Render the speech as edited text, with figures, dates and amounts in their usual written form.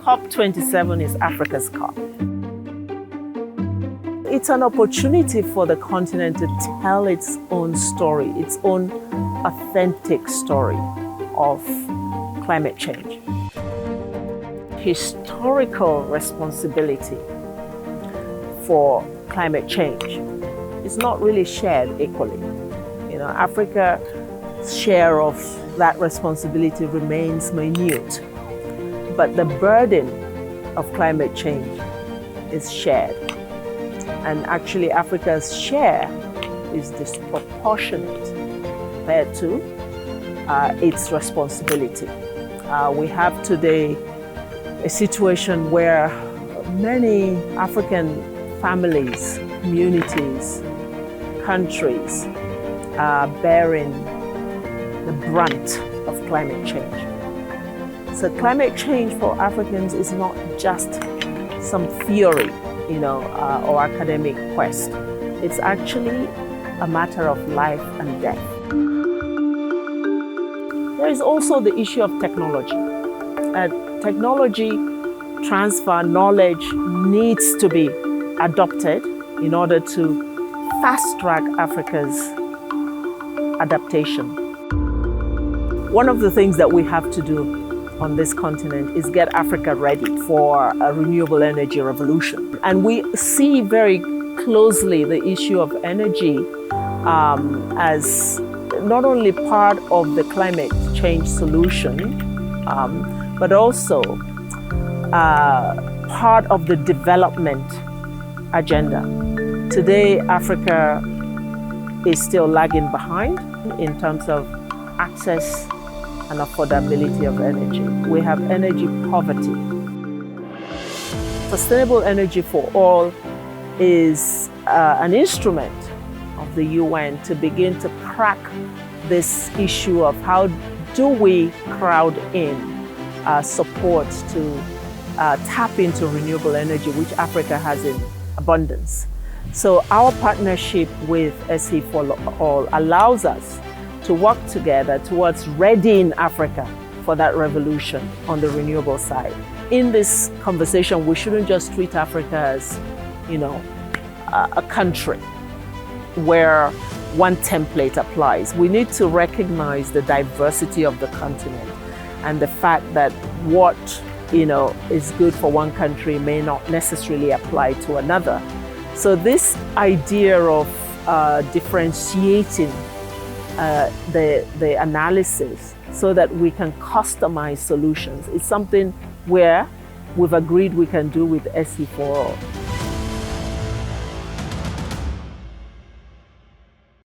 COP27 is Africa's COP. It's an opportunity for the continent to tell its own story, its own authentic story of climate change. Historical responsibility for climate change is not really shared equally. Africa's share of that responsibility remains minute, but the burden of climate change is shared. And actually, Africa's share is disproportionate compared to its responsibility. We have today a situation where many African families, communities, countries are bearing the brunt of climate change. So climate change for Africans is not just some theory, or academic quest. It's actually a matter of life and death. There is also the issue of technology. Technology transfer, knowledge needs to be adopted in order to fast-track Africa's adaptation. One of the things that we have to do on this continent is get Africa ready for a renewable energy revolution. And we see very closely the issue of energy as not only part of the climate change solution, but also part of the development agenda. Today, Africa is still lagging behind in terms of access and affordability of energy. We have energy poverty. Sustainable energy for all is an instrument of the UN to begin to crack this issue of how do we crowd in support to tap into renewable energy, which Africa has in abundance. So our partnership with SE for All allows us to work together towards readying Africa for that revolution on the renewable side. In this conversation, we shouldn't just treat Africa as, a country where one template applies. We need to recognize the diversity of the continent and the fact that what, is good for one country may not necessarily apply to another. So this idea of differentiating the analysis so that we can customize solutions is something where we've agreed we can do with SE for All.